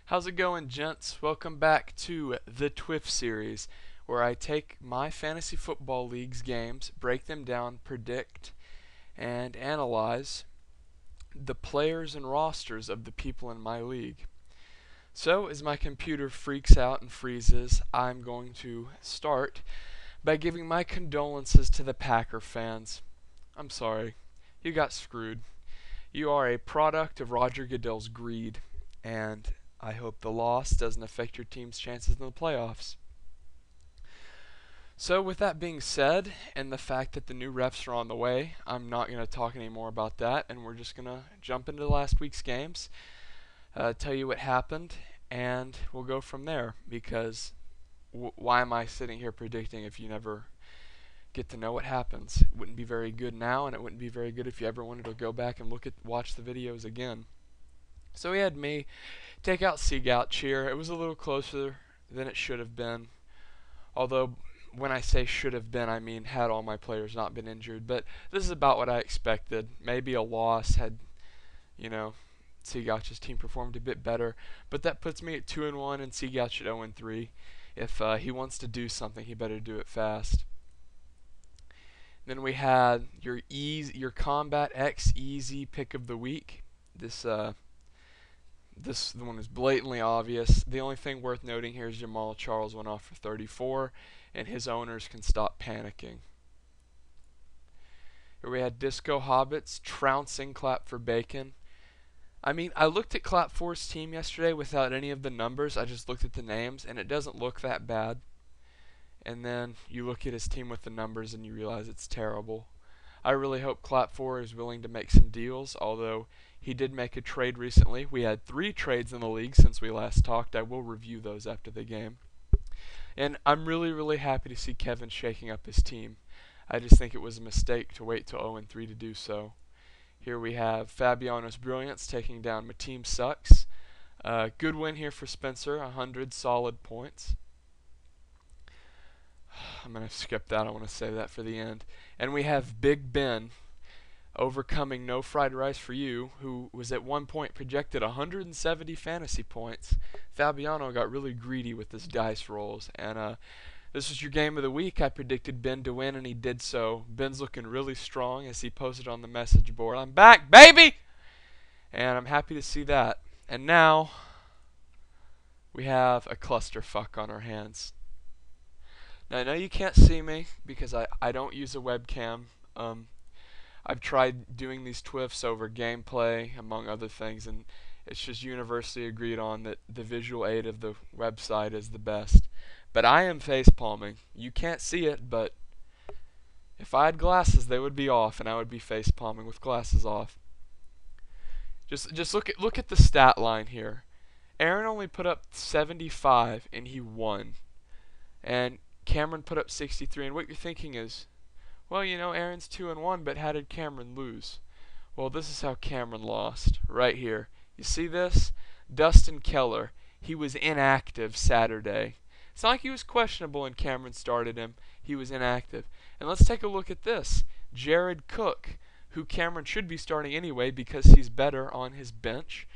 How's it going, gents? Welcome back to the TWIF series, where I take my fantasy football league's games, break them down, predict, and analyze the players and rosters of the people in my league. So, as my computer freaks out and freezes, I'm going to start by giving my condolences to the Packer fans. I'm sorry. You got screwed. You are a product of Roger Goodell's greed, and I hope the loss doesn't affect your team's chances in the playoffs. So, with that being said, and the fact that the new refs are on the way, I'm not going to talk anymore about that, and we're just going to jump into last week's games, tell you what happened, and we'll go from there. Because why am I sitting here predicting if you never get to know what happens? It wouldn't be very good now, and it wouldn't be very good if you ever wanted to go back and watch the videos again. So we had me take out Seagout Cheer. It was a little closer than it should have been. Although, when I say should have been, I mean had all my players not been injured. But this is about what I expected. Maybe a loss had, Seagout's team performed a bit better. But that puts me at 2-1 and Seagout at 0-3. If he wants to do something, he better do it fast. Then we had your Combat X Easy pick of the week. This one is blatantly obvious. The only thing worth noting here is Jamal Charles went off for 34, and his owners can stop panicking. Here we had Disco Hobbits trouncing Clap for Bacon. I mean, I looked at Clap 4's team yesterday without any of the numbers. I just looked at the names, and it doesn't look that bad. And then you look at his team with the numbers, and you realize it's terrible. I really hope Clap 4 is willing to make some deals, although he did make a trade recently. We had 3 trades in the league since we last talked. I will review those after the game. And I'm really, really happy to see Kevin shaking up his team. I just think it was a mistake to wait till 0-3 to do so. Here we have Fabiano's Brilliance taking down My Team Sucks. Good win here for Spencer, 100 solid points. I'm going to skip that. I want to save that for the end. And we have Big Ben overcoming No Fried Rice for You, who was at one point projected 170 fantasy points. Fabiano got really greedy with his dice rolls, and this was your game of the week. I predicted Ben to win, and he did so. Ben's looking really strong as he posted on the message board. I'm back, baby! And I'm happy to see that. And now we have a clusterfuck on our hands. Now, I know you can't see me because I don't use a webcam. I've tried doing these TWIFs over gameplay, among other things, and it's just universally agreed on that the visual aid of the website is the best. But I am face palming. You can't see it, but if I had glasses, they would be off, and I would be face palming with glasses off. Just look at the stat line here. Aaron only put up 75, and he won. And Cameron put up 63, and what you're thinking is, well, Aaron's 2-1, but how did Cameron lose? Well, this is how Cameron lost, right here. You see this? Dustin Keller, he was inactive Saturday. It's not like he was questionable and Cameron started him. He was inactive. And let's take a look at this. Jared Cook, who Cameron should be starting anyway because he's better on his bench.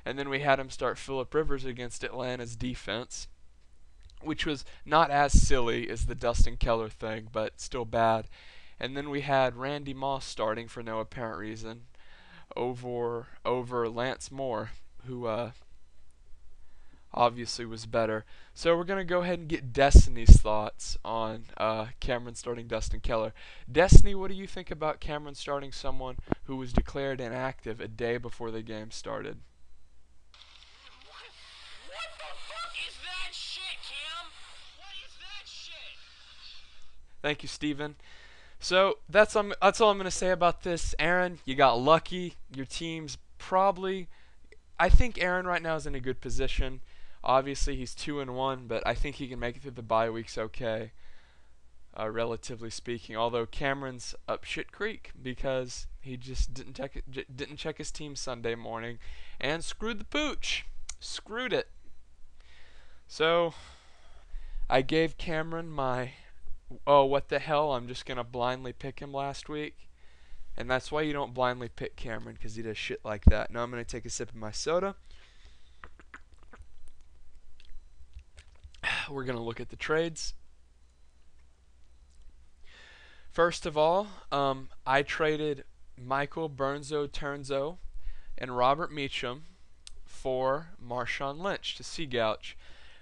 And then we had him start Phillip Rivers against Atlanta's defense, which was not as silly as the Dustin Keller thing, but still bad. And then we had Randy Moss starting for no apparent reason over Lance Moore, who obviously was better. So we're going to go ahead and get Destiny's thoughts on Cameron starting Dustin Keller. Destiny, what do you think about Cameron starting someone who was declared inactive a day before the game started? Thank you, Steven. So that's all I'm going to say about this. Aaron, you got lucky. Your team's probably... I think Aaron right now is in a good position. Obviously, he's 2-1, but I think he can make it through the bye weeks okay, relatively speaking. Although Cameron's up shit creek because he just didn't check his team Sunday morning and screwed the pooch. Screwed it. So I gave Cameron my... oh, what the hell, I'm just going to blindly pick him last week. And that's why you don't blindly pick Cameron, because he does shit like that. Now I'm going to take a sip of my soda. We're going to look at the trades. First of all, I traded Michael Burnzo Turnzo and Robert Meacham for Marshawn Lynch to Seagouch.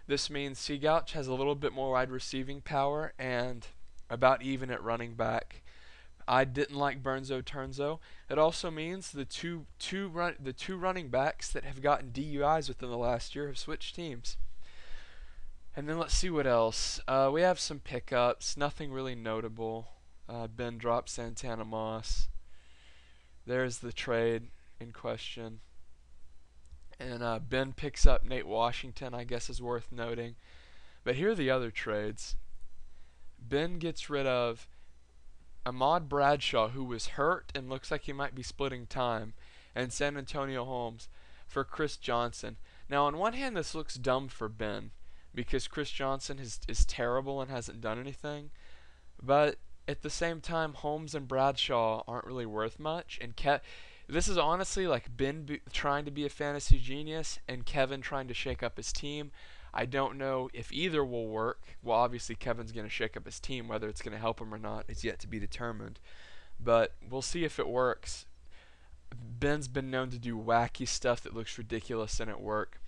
This means Seagouch has a little bit more wide receiving power and about even at running back. I didn't like Burnzo Turnzo. It also means the two running backs that have gotten DUIs within the last year have switched teams. And then let's see what else. We have some pickups, nothing really notable. Ben dropped Santana Moss. There's the trade in question. And Ben picks up Nate Washington, I guess is worth noting. But here are the other trades. Ben gets rid of Ahmad Bradshaw, who was hurt and looks like he might be splitting time, and San Antonio Holmes for Chris Johnson. Now, on one hand, this looks dumb for Ben because Chris Johnson is terrible and hasn't done anything. But at the same time, Holmes and Bradshaw aren't really worth much. And this is honestly like Ben trying to be a fantasy genius and Kevin trying to shake up his team. I don't know if either will work. Well, obviously Kevin's going to shake up his team. Whether it's going to help him or not is yet to be determined. But we'll see if it works. Ben's been known to do wacky stuff that looks ridiculous and it work.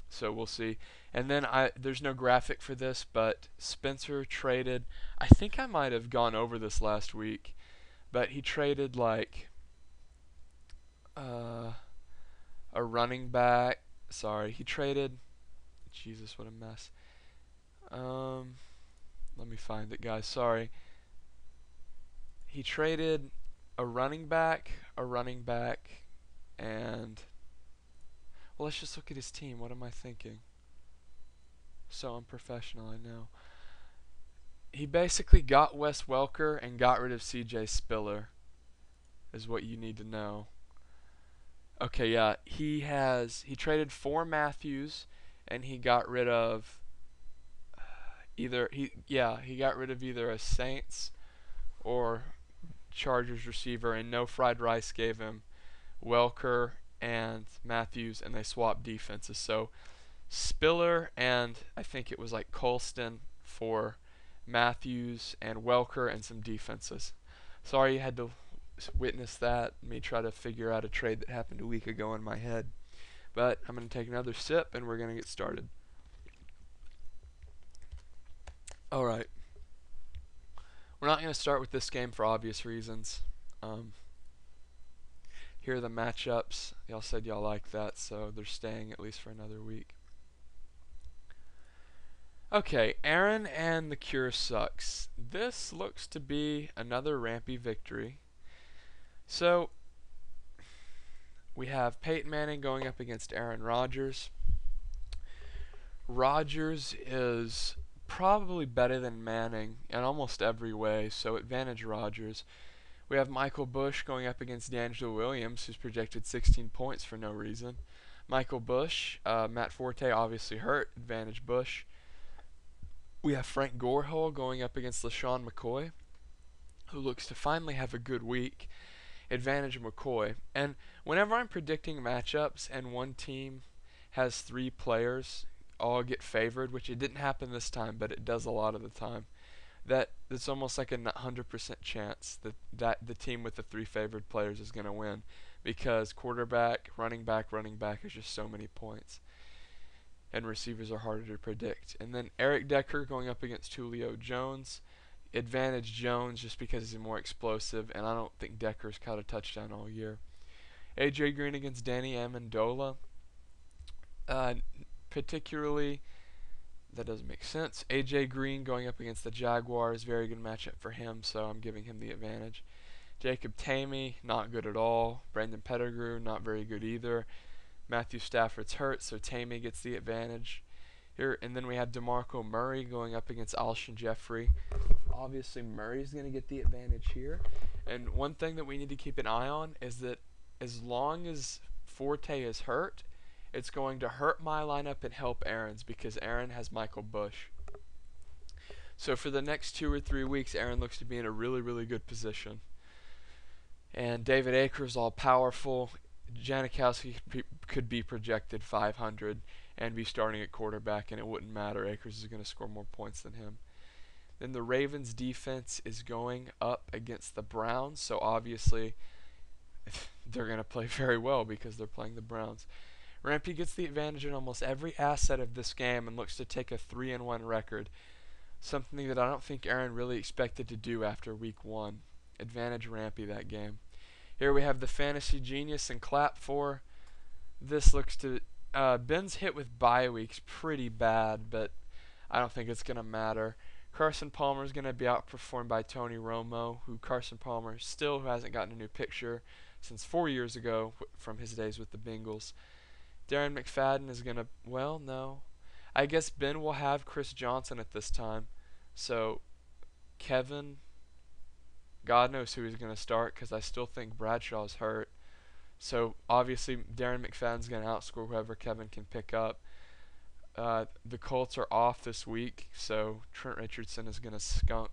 So we'll see. And then there's no graphic for this, but Spencer traded. I think I might have gone over this last week, but he traded like a running back. Sorry, he traded. Jesus, what a mess. Let me find it, guys. Sorry. He traded a running back, and well, let's just look at his team. What am I thinking? So unprofessional, I know. He basically got Wes Welker and got rid of CJ Spiller, is what you need to know. Okay, yeah, he traded for Matthews, and he got rid of he got rid of either a Saints or Chargers receiver, and No Fried Rice gave him Welker and Matthews, and they swapped defenses. So Spiller and I think it was like Colston for Matthews and Welker and some defenses. Sorry you had to witness that, me try to figure out a trade that happened a week ago in my head. But I'm going to take another sip and we're going to get started. Alright. We're not going to start with this game for obvious reasons. Here are the matchups. Y'all said y'all like that, so they're staying at least for another week. Okay, Aaron and the Cure sucks. This looks to be another rampy victory. So, we have Peyton Manning going up against Aaron Rodgers. Rodgers is probably better than Manning in almost every way, so advantage Rodgers. We have Michael Bush going up against D'Angelo Williams, who's projected 16 points for no reason. Michael Bush, Matt Forte obviously hurt, advantage Bush. We have Frank Gorehole going up against LaShawn McCoy, who looks to finally have a good week, advantage McCoy. And whenever I'm predicting matchups and one team has 3 players all get favored, which it didn't happen this time, but it does a lot of the time, it's almost like a 100% chance that the team with the 3 favored players is going to win, because quarterback, running back is just so many points, and receivers are harder to predict. And then Eric Decker going up against Julio Jones, advantage Jones just because he's more explosive, and I don't think Decker's caught a touchdown all year. AJ Green against Danny Amendola, particularly. That doesn't make sense. AJ Green going up against the Jaguars, very good matchup for him, so I'm giving him the advantage. Jacob Tamey, not good at all. Brandon Pettigrew, not very good either. Matthew Stafford's hurt, so Tamey gets the advantage here. And then we have DeMarco Murray going up against Alshon Jeffrey. Obviously, Murray's going to get the advantage here. And one thing that we need to keep an eye on is that as long as Forte is hurt, it's going to hurt my lineup and help Aaron's, because Aaron has Michael Bush. So for the next 2 or 3 weeks, Aaron looks to be in a really, really good position. And David Akers all powerful. Janikowski could be projected 500. and be starting at quarterback, and it wouldn't matter. Akers is going to score more points than him. Then the Ravens defense is going up against the Browns, so obviously they're going to play very well because they're playing the Browns. Rampy gets the advantage in almost every asset of this game and looks to take a 3-1 record, something that I don't think Aaron really expected to do after week 1. Advantage Rampy that game. Here we have the Fantasy Genius and Clap 4. This looks to Ben's hit with bye weeks pretty bad, but I don't think it's going to matter. Carson Palmer is going to be outperformed by Tony Romo, who Carson Palmer still hasn't gotten a new picture since 4 years ago from his days with the Bengals. Darren McFadden is going to, well, no. I guess Ben will have Chris Johnson at this time. So Kevin, God knows who he's going to start because I still think Bradshaw's hurt. So obviously Darren McFadden's going to outscore whoever Kevin can pick up. The Colts are off this week, so Trent Richardson is going to skunk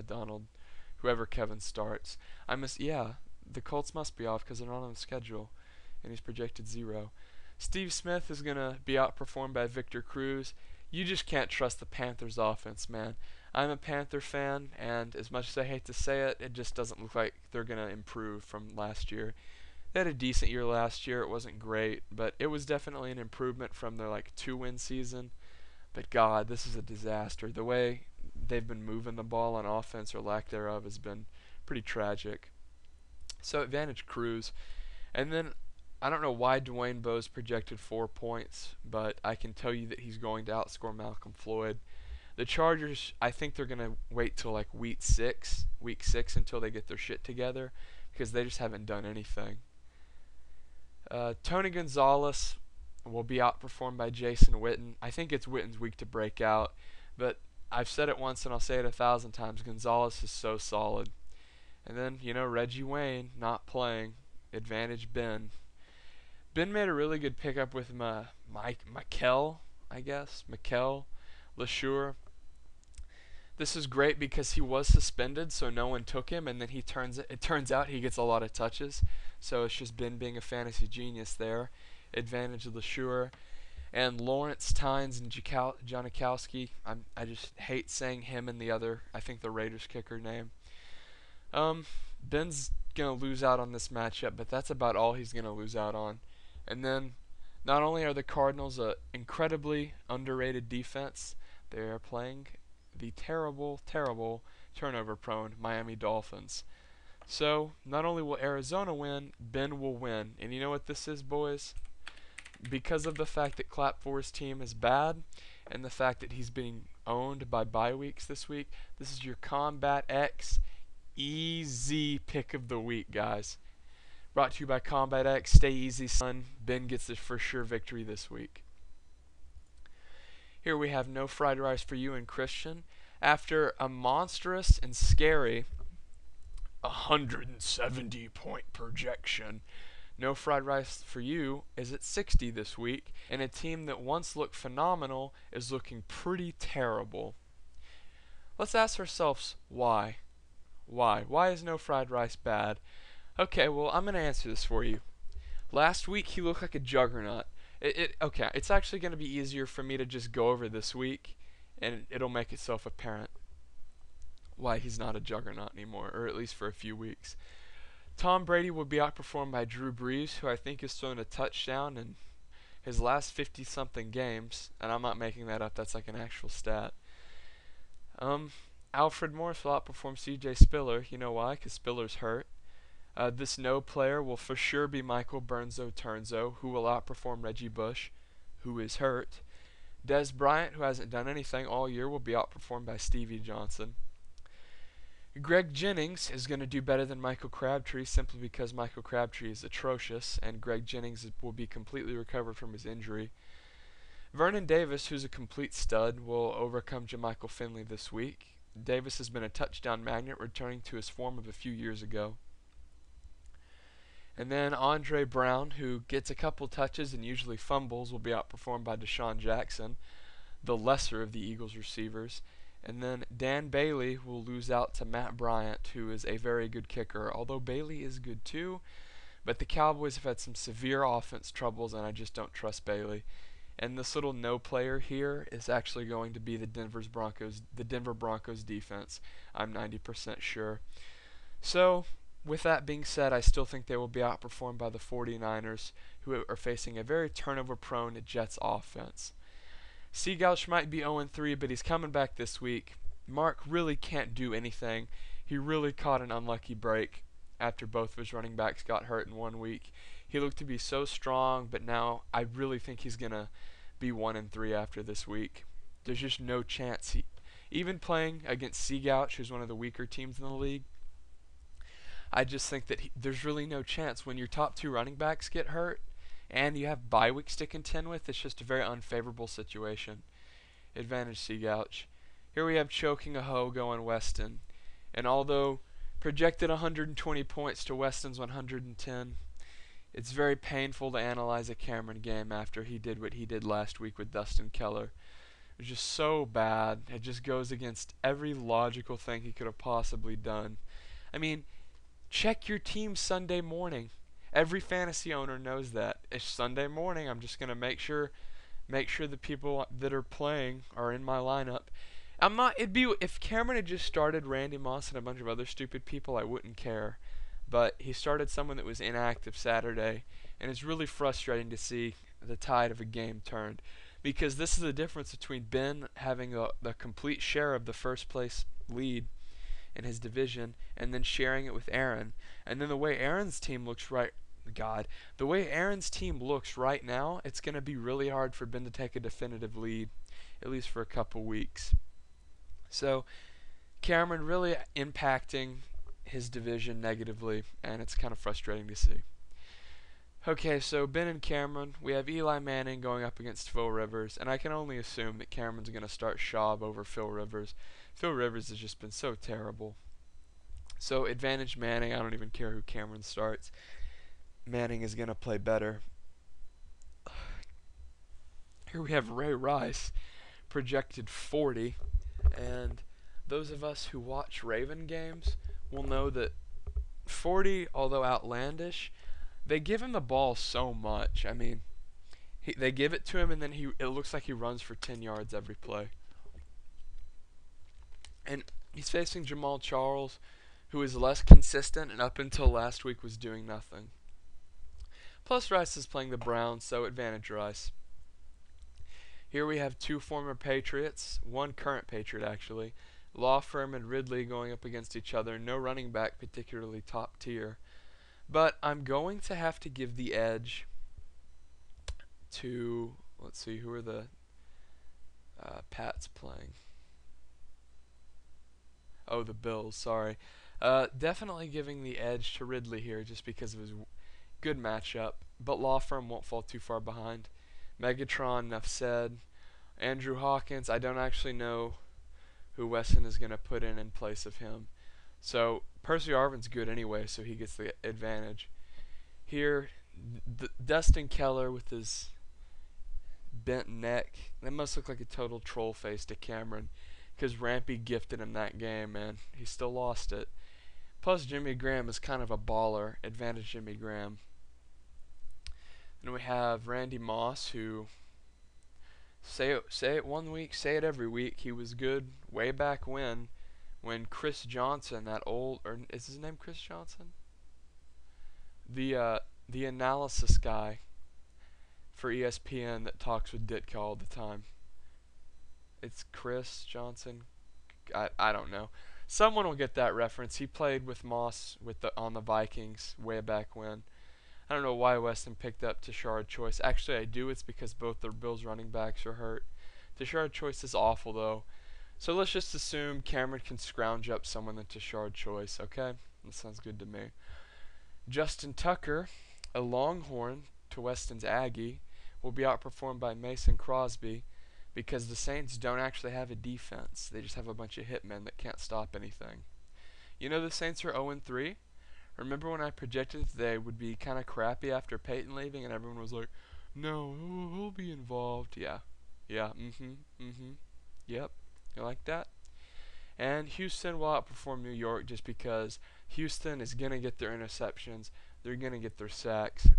Donald, whoever Kevin starts. The Colts must be off because they're not on the schedule, and he's projected 0. Steve Smith is going to be outperformed by Victor Cruz. You just can't trust the Panthers offense, man. I'm a Panther fan, and as much as I hate to say it, it just doesn't look like they're going to improve from last year. They had a decent year last year. It wasn't great, but it was definitely an improvement from their 2-win season. But God, this is a disaster. The way they've been moving the ball on offense or lack thereof has been pretty tragic. So advantage Cruz. And then I don't know why Dwayne Bowe's projected 4 points, but I can tell you that he's going to outscore Malcolm Floyd. The Chargers, I think they're going to wait till week 6 until they get their shit together because they just haven't done anything. Tony Gonzalez will be outperformed by Jason Witten. I think it's Witten's week to break out, but I've said it once and I'll say it 1,000 times. Gonzalez is so solid. And then, Reggie Wayne not playing. Advantage Ben. Ben made a really good pickup with Mikel LaSure. This is great because he was suspended, so no one took him, and then it turns out he gets a lot of touches. So it's just Ben being a fantasy genius there. Advantage of LaSure. And Lawrence Tynes and Janikowski. I just hate saying him and the other, I think the Raiders kicker name. Ben's going to lose out on this matchup, but that's about all he's going to lose out on. And then not only are the Cardinals an incredibly underrated defense, they are playing the terrible, terrible turnover-prone Miami Dolphins. So not only will Arizona win, Ben will win. And you know what this is, boys? Because of the fact that Clap 4's team is bad and the fact that he's being owned by bye weeks this week, this is your Combat X easy pick of the week, guys. Brought to you by Combat X. Stay easy, son. Ben gets the for sure victory this week. Here we have no fried rice for you and Christian. After a monstrous and scary 170-point projection, no fried rice for you is at 60 this week, and a team that once looked phenomenal is looking pretty terrible. Let's ask ourselves why. Why is no fried rice bad? Okay, well, I'm going to answer this for you. Last week he looked like a juggernaut. Okay, it's actually going to be easier for me to just go over this week, and it'll make itself apparent why he's not a juggernaut anymore, or at least for a few weeks. Tom Brady will be outperformed by Drew Brees, who I think has thrown a touchdown in his last 50-something games, and I'm not making that up. That's an actual stat. Alfred Morris will outperform C.J. Spiller. You know why? Because Spiller's hurt. This no player will for sure be Michael Turnzo, who will outperform Reggie Bush, who is hurt. Des Bryant, who hasn't done anything all year, will be outperformed by Stevie Johnson. Greg Jennings is going to do better than Michael Crabtree simply because Michael Crabtree is atrocious, and Greg Jennings will be completely recovered from his injury. Vernon Davis, who's a complete stud, will overcome Jermichael Finley this week. Davis has been a touchdown magnet, returning to his form of a few years ago. And then Andre Brown, who gets a couple touches and usually fumbles, will be outperformed by Deshaun Jackson, the lesser of the Eagles receivers. And then Dan Bailey will lose out to Matt Bryant, who is a very good kicker, although Bailey is good too. But the Cowboys have had some severe offense troubles, and I just don't trust Bailey. And this little no player here is actually going to be the Denver Broncos defense. I'm 90% sure. So, with that being said, I still think they will be outperformed by the 49ers, who are facing a very turnover-prone Jets offense. Seagouch might be 0-3, but he's coming back this week. Mark really can't do anything. He really caught an unlucky break after both of his running backs got hurt in 1 week. He looked to be so strong, but now I really think he's going to be 1-3 after this week. There's just no chance. Even playing against Seagouch, who's one of the weaker teams in the league, I just think that there's really no chance. When your top two running backs get hurt and you have bye weeks to contend with, it's just a very unfavorable situation. Advantage Seagouch. Here we have choking a hoe going Weston. And although projected 120 points to Weston's 110, it's very painful to analyze a Cameron game after he did what he did last week with Dustin Keller. It was just so bad. It just goes against every logical thing he could have possibly done. I mean, check your team Sunday morning. Every fantasy owner knows that. It's Sunday morning. I'm just going to make sure the people that are playing are in my lineup. If Cameron had just started Randy Moss and a bunch of other stupid people, I wouldn't care. But he started someone that was inactive Saturday, and it's really frustrating to see the tide of a game turned, because this is the difference between Ben having the complete share of the first place lead in his division and then sharing it with Aaron. And then the way Aaron's team looks right now, it's going to be really hard for Ben to take a definitive lead, at least for a couple weeks. So Cameron really impacting his division negatively, and it's kind of frustrating to see. Okay, so Ben and Cameron, we have Eli Manning going up against Phil Rivers, and I can only assume that Cameron's going to start Schaub over Phil Rivers. Phil Rivers has just been so terrible. So advantage Manning. I don't even care who Cameron starts. Manning is going to play better. Here we have Ray Rice, projected 40, and those of us who watch Raven games will know that 40, although outlandish, they give him the ball so much. I mean, they give it to him, and then it looks like he runs for 10 yards every play. And he's facing Jamal Charles, who is less consistent and up until last week was doing nothing. Plus Rice is playing the Browns, so advantage Rice. Here we have two former Patriots, one current Patriot actually, Law Firm and Ridley going up against each other. No running back particularly top tier. But I'm going to have to give the edge to, let's see, who are the Pats playing? Oh, the Bills, sorry. Definitely giving the edge to Ridley here just because of his good matchup. But Law Firm won't fall too far behind. Megatron, enough said. Andrew Hawkins, I don't actually know who Weston is going to put in place of him. So Percy Arvin's good anyway, so he gets the advantage. Here, Dustin Keller with his bent neck. That must look like a total troll face to Cameron, because Rampy gifted him that game, and he still lost it. Plus, Jimmy Graham is kind of a baller. Advantage Jimmy Graham. Then we have Randy Moss, who say it 1 week, say it every week. He was good way back when Chris Johnson, that old, or is his name Chris Johnson? The analysis guy for ESPN that talks with Ditka all the time. It's Chris Johnson. I don't know. Someone will get that reference. He played with Moss on the Vikings way back when. I don't know why Weston picked up Tashard Choice. Actually, I do. It's because both the Bills running backs are hurt. Tashard Choice is awful, though. So let's just assume Cameron can scrounge up someone than Tashard Choice, okay? That sounds good to me. Justin Tucker, a Longhorn to Weston's Aggie, will be outperformed by Mason Crosby because the Saints don't actually have a defense. They just have a bunch of hitmen that can't stop anything. You know the Saints are 0-3? Remember when I projected that they would be kind of crappy after Peyton leaving, and everyone was like, no, he'll be involved. Yeah, yep. You like that? And Houston will outperform New York just because Houston is going to get their interceptions. They're going to get their sacks.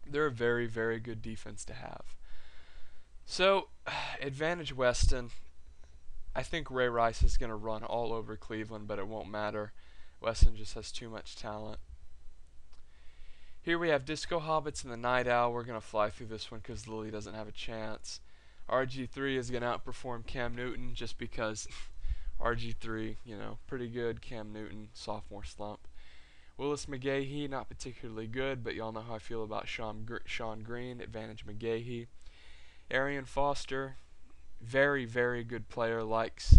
They're a very, very good defense to have. So, advantage Weston. I think Ray Rice is going to run all over Cleveland, but it won't matter. Weston just has too much talent. Here we have Disco Hobbits and the Night Owl. We're going to fly through this one because Lily doesn't have a chance. RG3 is going to outperform Cam Newton just because RG3, pretty good. Cam Newton, sophomore slump. Willis McGahee, not particularly good, but y'all know how I feel about Sean Green. Advantage McGahee. Arian Foster, very, very good player. Likes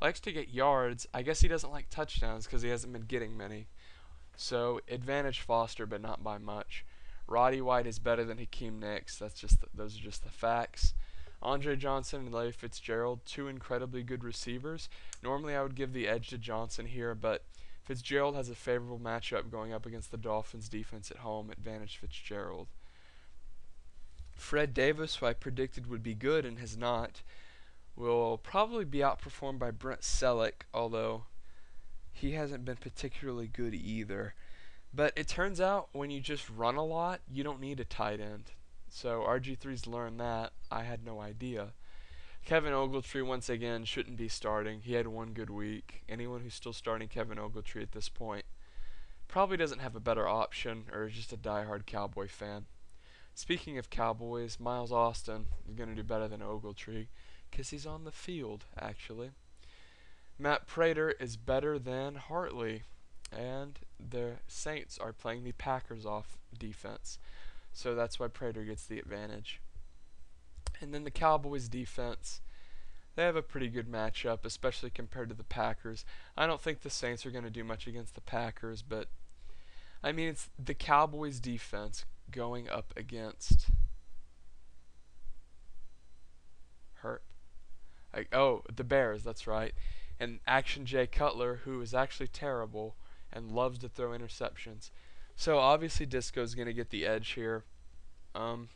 to get yards. I guess he doesn't like touchdowns because he hasn't been getting many. So advantage Foster, but not by much. Roddy White is better than Hakeem Nicks. Those are just the facts. Andre Johnson and Larry Fitzgerald, two incredibly good receivers. Normally I would give the edge to Johnson here, but Fitzgerald has a favorable matchup going up against the Dolphins defense at home. Advantage Fitzgerald. Fred Davis, who I predicted would be good and has not, will probably be outperformed by Brent Selleck, although he hasn't been particularly good either. But it turns out when you just run a lot, you don't need a tight end. So RG3's learned that. I had no idea. Kevin Ogletree, once again, shouldn't be starting. He had one good week. Anyone who's still starting Kevin Ogletree at this point probably doesn't have a better option or is just a diehard Cowboy fan. Speaking of Cowboys, Miles Austin is going to do better than Ogletree because he's on the field, actually. Matt Prater is better than Hartley, and the Saints are playing the Packers off defense. So that's why Prater gets the advantage. And then the Cowboys defense, they have a pretty good matchup, especially compared to the Packers. I don't think the Saints are going to do much against the Packers, but I mean, it's the Cowboys defense going up against the Bears, that's right. And Action Jay Cutler, who is actually terrible and loves to throw interceptions. So obviously Disco's going to get the edge here. I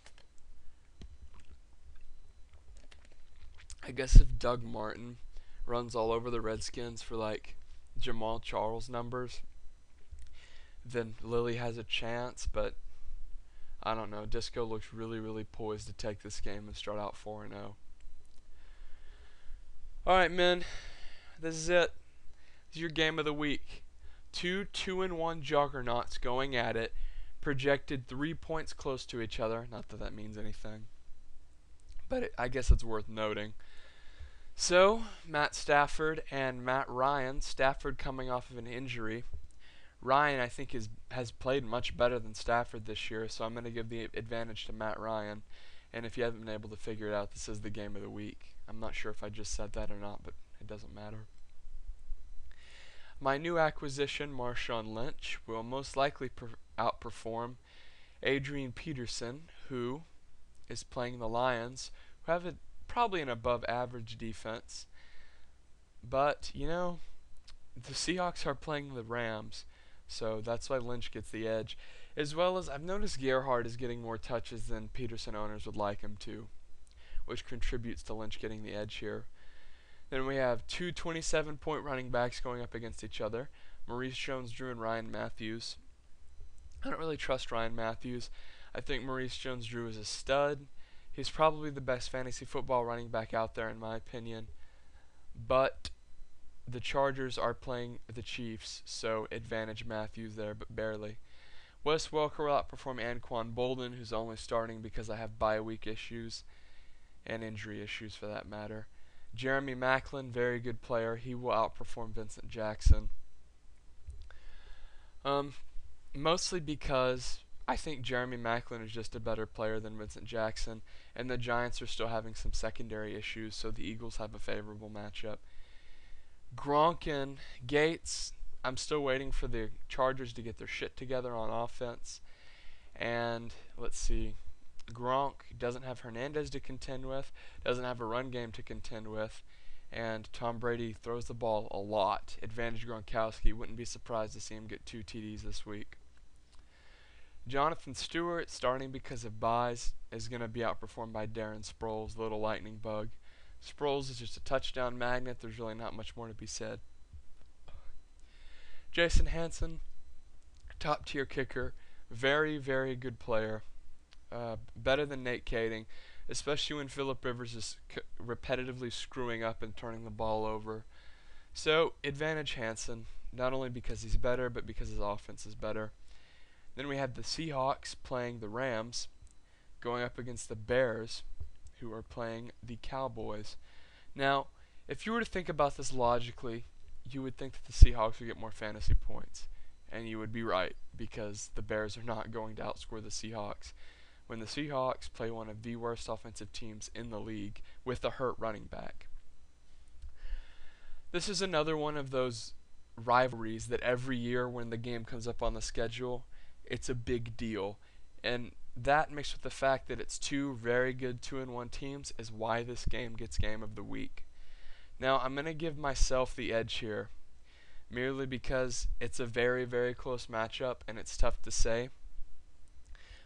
guess if Doug Martin runs all over the Redskins for like Jamal Charles numbers, then Lily has a chance, but I don't know. Disco looks really, really poised to take this game and start out 4-0. Alright, men. This is it. This is your game of the week. Two 2-1 juggernauts going at it. Projected 3 points close to each other. Not that that means anything. But I guess it's worth noting. So, Matt Stafford and Matt Ryan. Stafford coming off of an injury. Ryan, I think, has played much better than Stafford this year, so I'm going to give the advantage to Matt Ryan. And if you haven't been able to figure it out, this is the game of the week. I'm not sure if I just said that or not, but it doesn't matter. My new acquisition, Marshawn Lynch, will most likely outperform Adrian Peterson, who is playing the Lions, who have probably an above-average defense. But, the Seahawks are playing the Rams, so that's why Lynch gets the edge. As well as, I've noticed Gerhardt is getting more touches than Peterson owners would like him to, which contributes to Lynch getting the edge here. Then we have two 27-point running backs going up against each other, Maurice Jones-Drew and Ryan Matthews. I don't really trust Ryan Matthews. I think Maurice Jones-Drew is a stud. He's probably the best fantasy football running back out there in my opinion. But the Chargers are playing the Chiefs, so advantage Matthews there, but barely. Wes Welker will outperform Anquan Bolden, who's only starting because I have bye week issues and injury issues for that matter. Jeremy Maclin, very good player. He will outperform Vincent Jackson. Mostly because I think Jeremy Maclin is just a better player than Vincent Jackson, and the Giants are still having some secondary issues, so the Eagles have a favorable matchup. Gronk and Gates, I'm still waiting for the Chargers to get their shit together on offense. And let's see. Gronk doesn't have Hernandez to contend with, doesn't have a run game to contend with, and Tom Brady throws the ball a lot. Advantage Gronkowski. Wouldn't be surprised to see him get 2 TDs this week. Jonathan Stewart, starting because of buys, is going to be outperformed by Darren Sproles, little lightning bug. Sproles is just a touchdown magnet. There's really not much more to be said. Jason Hanson, top-tier kicker. Very, very good player. Better than Nate Kading. especially when Phillip Rivers is repetitively screwing up and turning the ball over. So, advantage Hansen, not only because he's better, but because his offense is better. Then we have the Seahawks playing the Rams, going up against the Bears, who are playing the Cowboys. Now, if you were to think about this logically, you would think that the Seahawks would get more fantasy points. And you would be right, because the Bears are not going to outscore the Seahawks. When the Seahawks play one of the worst offensive teams in the league with a hurt running back. This is another one of those rivalries that every year when the game comes up on the schedule, it's a big deal. And that mixed with the fact that it's two very good 2-1 teams is why this game gets game of the week. Now, I'm going to give myself the edge here, merely because it's a very, very close matchup and it's tough to say.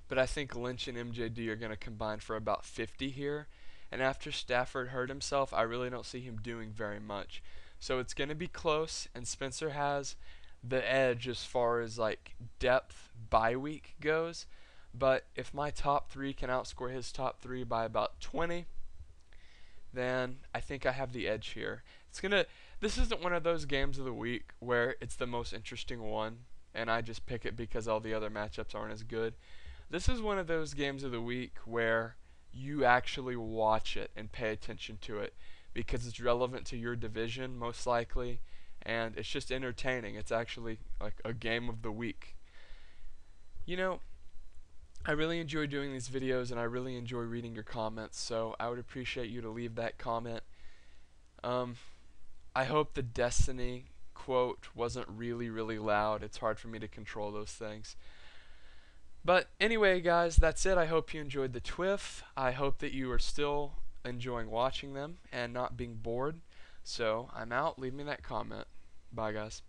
But I think Lynch and MJD are going to combine for about 50 here. And after Stafford hurt himself, I really don't see him doing very much. So it's going to be close, and Spencer has the edge as far as like depth bye week goes. But if my top 3 can outscore his top 3 by about 20, then I think I have the edge here. This isn't one of those games of the week where it's the most interesting one and I just pick it because all the other matchups aren't as good. This is one of those games of the week where you actually watch it and pay attention to it because it's relevant to your division most likely, and it's just entertaining. It's actually like a game of the week. You know, I really enjoy doing these videos and I really enjoy reading your comments, so I would appreciate you to leave that comment. I hope the Destiny quote wasn't really, really loud. It's hard for me to control those things. But anyway, guys, that's it. I hope you enjoyed the TWIF. I hope that you are still enjoying watching them and not being bored. So I'm out. Leave me that comment. Bye, guys.